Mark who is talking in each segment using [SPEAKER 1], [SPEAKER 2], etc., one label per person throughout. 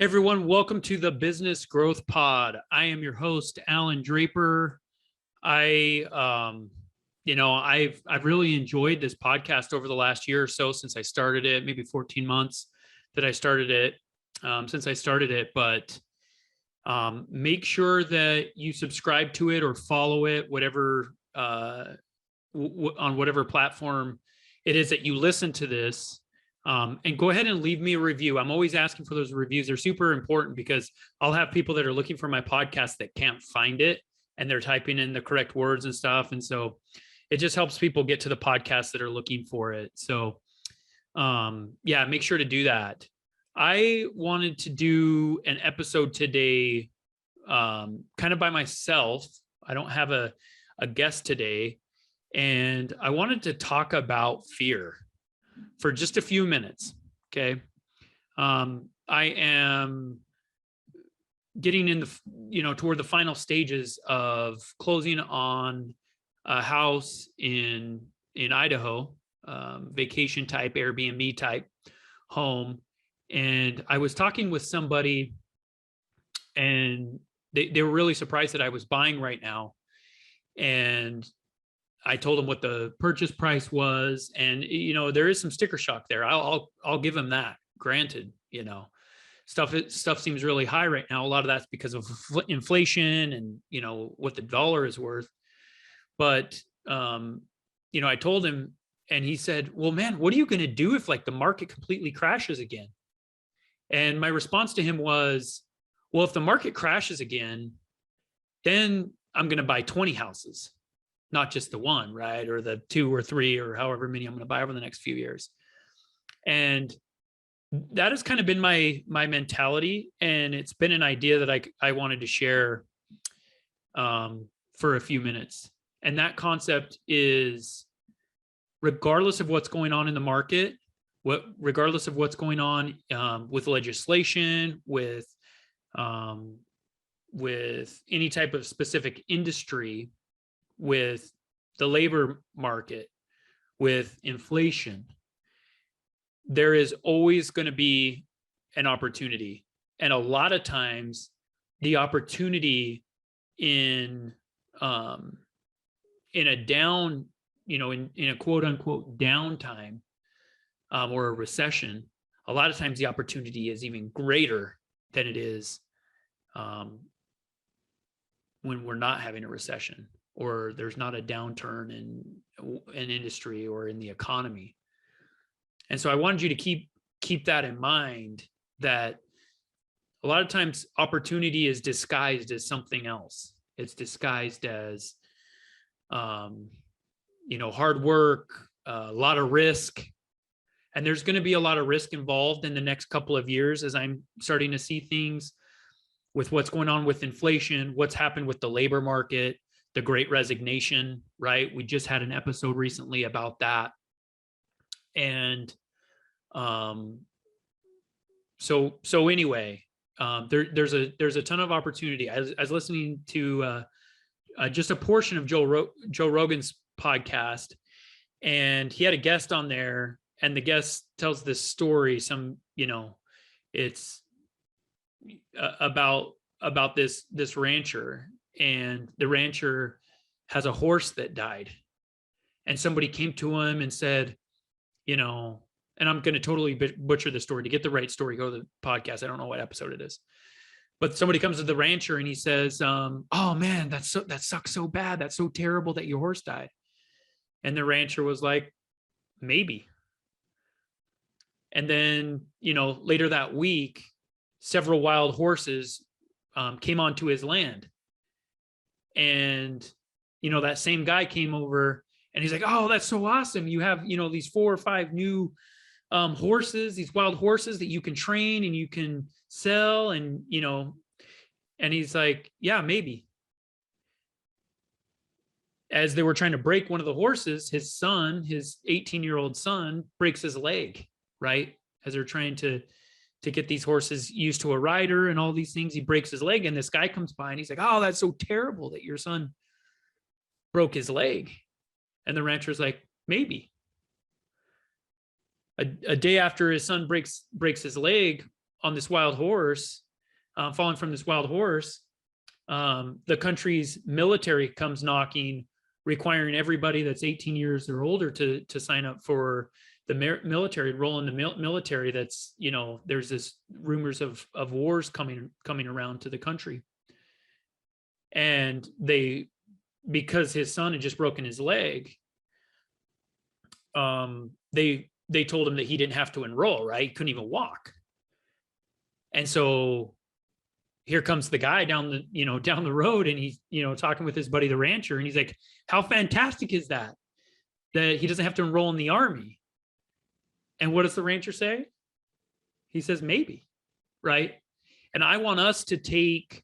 [SPEAKER 1] Everyone, welcome to the Business Growth Pod. I am your host, Allan Draper. I've really enjoyed this podcast over the last year or so since I started it, maybe 14 months that I started it, since I started it. But make sure that you subscribe to it or follow it, whatever on whatever platform it is that you listen to this. And go ahead and leave me a review. I'm always asking for those reviews. They're super important because I'll have people that are looking for my podcast that can't find it and they're typing in the correct words and stuff. And so it just helps people get to the podcast that are looking for it. So make sure to do that. I wanted to do an episode today kind of by myself. I don't have a guest today. And I wanted to talk about fear for just a few minutes. Okay. I am getting in toward the final stages of closing on a house in Idaho, vacation type, Airbnb type home. And I was talking with somebody and they were really surprised that I was buying right now. And I told him what the purchase price was, and there is some sticker shock there. I'll give him that. Granted, stuff seems really high right now. A lot of that's because of inflation and what the dollar is worth. But I told him, and he said, "Well, man, what are you going to do if the market completely crashes again?" And my response to him was, "Well, if the market crashes again, then I'm going to buy 20 houses." Not just the one, right? Or the 2 or 3 or however many I'm going to buy over the next few years. And that has kind of been my mentality. And it's been an idea that I wanted to share for a few minutes. And that concept is, regardless of what's going on in the market, regardless of what's going on with legislation, with any type of specific industry, with the labor market, with inflation, there is always going to be an opportunity. And a lot of times the opportunity in a down, in a quote unquote downtime or a recession, a lot of times the opportunity is even greater than it is when we're not having a recession, or there's not a downturn in an industry or in the economy. And so I wanted you to keep that in mind, that a lot of times opportunity is disguised as something else. It's disguised as, hard work, a lot of risk. And there's going to be a lot of risk involved in the next couple of years, as I'm starting to see things with what's going on with inflation, what's happened with the labor market, the Great Resignation, right? We just had an episode recently about that. And so anyway, there's a ton of opportunity. I was listening to just a portion of Joe Rogan's podcast, and he had a guest on there, and the guest tells this story. It's about this rancher. And the rancher has a horse that died. And somebody came to him and said, and I'm going to totally butcher the story. To get the right story, go to the podcast. I don't know what episode it is. But somebody comes to the rancher and he says, "Oh man, that sucks so bad. That's so terrible that your horse died." And the rancher was like, "Maybe." And then, later that week, several wild horses came onto his land. And, that same guy came over and he's like, "Oh, that's so awesome. You have, these 4 or 5 new horses, these wild horses that you can train and you can sell." And, and he's like, "Yeah, maybe." As they were trying to break one of the horses, his 18-year-old son, breaks his leg, right? As they're trying to get these horses used to a rider and all these things, he breaks his leg. And this guy comes by and he's like, "Oh, that's so terrible that your son broke his leg." And the rancher's like, "Maybe." A day after his son breaks his leg on this wild horse, falling from this wild horse, the country's military comes knocking, requiring everybody that's 18 years or older to sign up for the military, enroll in the military. That's, there's this rumors of wars coming around to the country. And because his son had just broken his leg, they told him that he didn't have to enroll, right? He couldn't even walk. And so here comes the guy down the road, and he's, talking with his buddy, the rancher. And he's like, how fantastic is that he doesn't have to enroll in the army? And what does the rancher say? He says, maybe, right? And I want us to take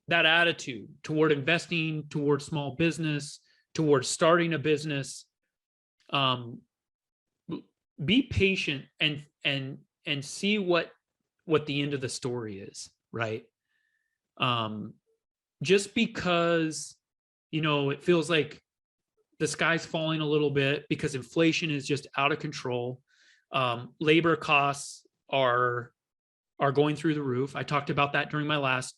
[SPEAKER 1] that attitude toward investing, toward small business, toward starting a business. Be patient and see what the end of the story is, right? Just because, it feels like the sky's falling a little bit because inflation is just out of control. Labor costs are going through the roof. I talked about that during my last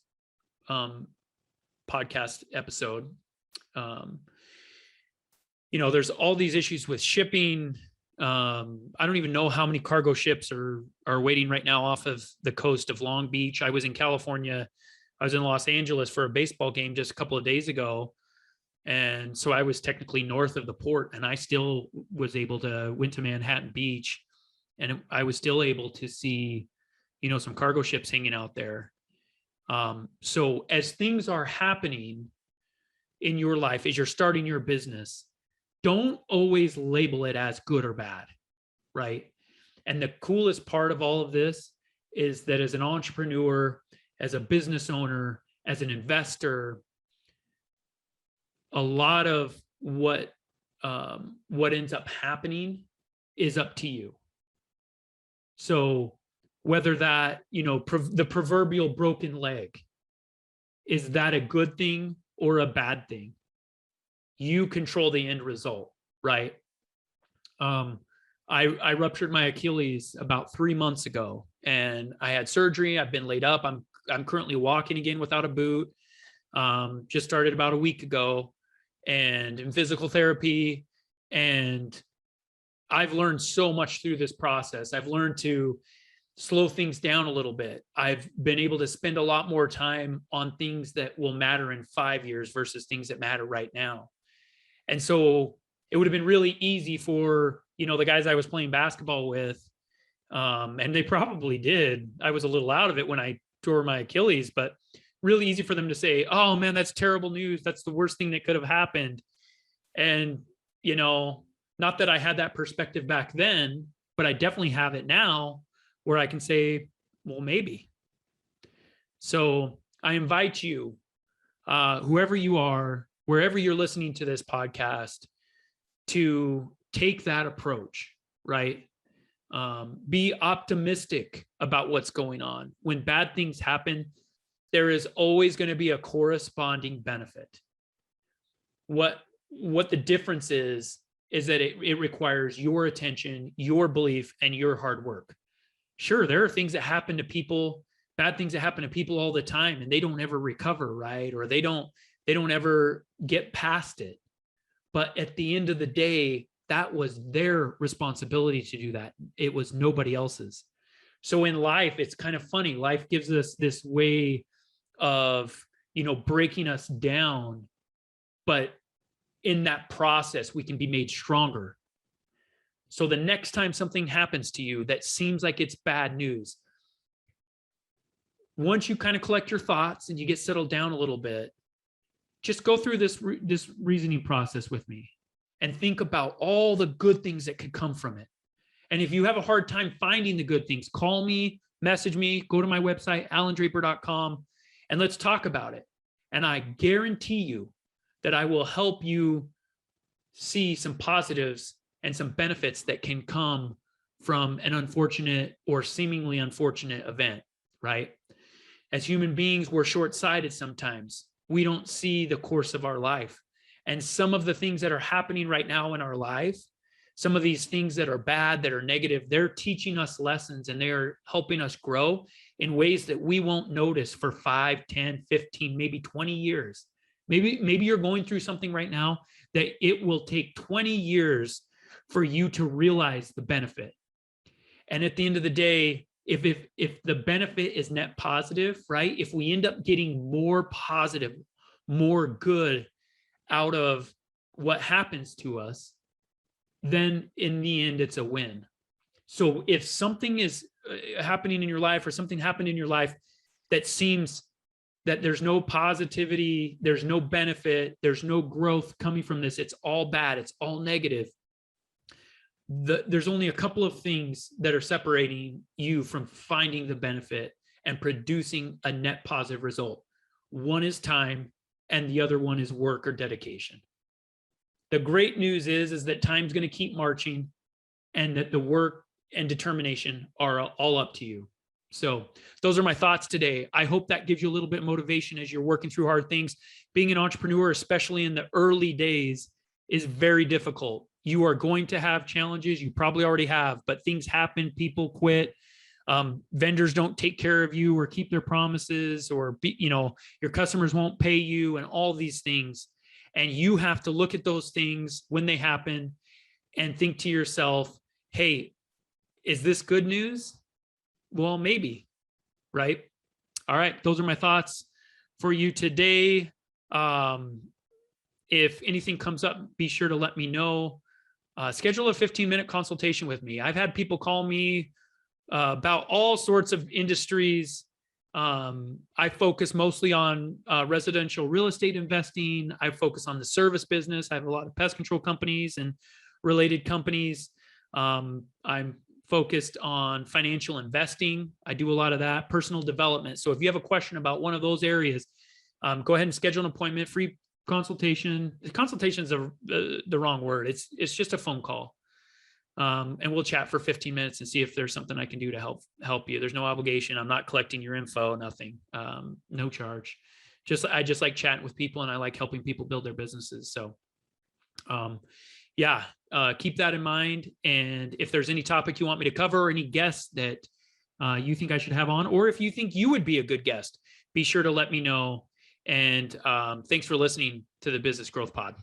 [SPEAKER 1] podcast episode. There's all these issues with shipping. I don't even know how many cargo ships are waiting right now off of the coast of Long Beach. I was in California. I was in Los Angeles for a baseball game just a couple of days ago. And so I was technically north of the port, and I still was able to went to Manhattan Beach, and I was still able to see, some cargo ships hanging out there. So as things are happening in your life, as you're starting your business, don't always label it as good or bad, right? And the coolest part of all of this is that as an entrepreneur, as a business owner, as an investor, a lot of what ends up happening is up to you. So whether that, the proverbial broken leg, is that a good thing or a bad thing? You control the end result, right? I ruptured my Achilles about 3 months ago, and I had surgery. I've been laid up. I'm currently walking again without a boot. Just started about a week ago, and in physical therapy. And I've learned so much through this process. I've learned to slow things down a little bit. I've been able to spend a lot more time on things that will matter in 5 years versus things that matter right now. And so it would have been really easy for, the guys I was playing basketball with, and they probably did. I was a little out of it when I tore my Achilles, but really easy for them to say, oh man, that's terrible news. That's the worst thing that could have happened. And, not that I had that perspective back then, but I definitely have it now where I can say, well, maybe. So I invite you, whoever you are, wherever you're listening to this podcast, to take that approach, right? Be optimistic about what's going on. When bad things happen, there is always going to be a corresponding benefit. What the difference is that it requires your attention, your belief, and your hard work. Sure, there are things that happen to people, bad things that happen to people all the time, and they don't ever recover, right? Or they don't ever get past it. But at the end of the day, that was their responsibility to do that. It was nobody else's. So in life, it's kind of funny. Life gives us this way of, breaking us down, but in that process, we can be made stronger. So the next time something happens to you that seems like it's bad news, once you kind of collect your thoughts and you get settled down a little bit, just go through this reasoning process with me and think about all the good things that could come from it. And if you have a hard time finding the good things, call me, message me, go to my website, allandraper.com, and let's talk about it. And I guarantee you that I will help you see some positives and some benefits that can come from an unfortunate or seemingly unfortunate event, right? As human beings, we're short-sighted sometimes. We don't see the course of our life. And some of the things that are happening right now in our life some of these things that are bad, that are negative, they're teaching us lessons and they're helping us grow in ways that we won't notice for 5, 10, 15, maybe 20 years. Maybe you're going through something right now that it will take 20 years for you to realize the benefit. And at the end of the day, if the benefit is net positive, right? If we end up getting more positive, more good out of what happens to us, then in the end, it's a win. So if something is happening in your life, or something happened in your life that seems that there's no positivity, there's no benefit, there's no growth coming from this, it's all bad, it's all negative, there's only a couple of things that are separating you from finding the benefit and producing a net positive result. One is time, and the other one is work or dedication. The great news is that time's going to keep marching, and that the work and determination are all up to you. So those are my thoughts today. I hope that gives you a little bit of motivation as you're working through hard things. Being an entrepreneur, especially in the early days, is very difficult. You are going to have challenges. You probably already have, but things happen. People quit. Vendors don't take care of you or keep their promises, or your customers won't pay you, and all these things. And you have to look at those things when they happen and think to yourself, hey, is this good news? Well, maybe, right? All right. Those are my thoughts for you today. If anything comes up, be sure to let me know. Schedule a 15-minute consultation with me. I've had people call me about all sorts of industries. I focus mostly on residential real estate investing. I focus on the service business. I have a lot of pest control companies and related companies. I'm focused on financial investing. I do a lot of that, personal development. So if you have a question about one of those areas, go ahead and schedule an appointment, free consultation. Consultation is the wrong word. It's just a phone call. And we'll chat for 15 minutes and see if there's something I can do to help you. There's no obligation. I'm not collecting your info, nothing, no charge. I just like chatting with people, and I like helping people build their businesses. So, keep that in mind. And if there's any topic you want me to cover, or any guests that you think I should have on, or if you think you would be a good guest, be sure to let me know. And thanks for listening to the Business Growth Pod.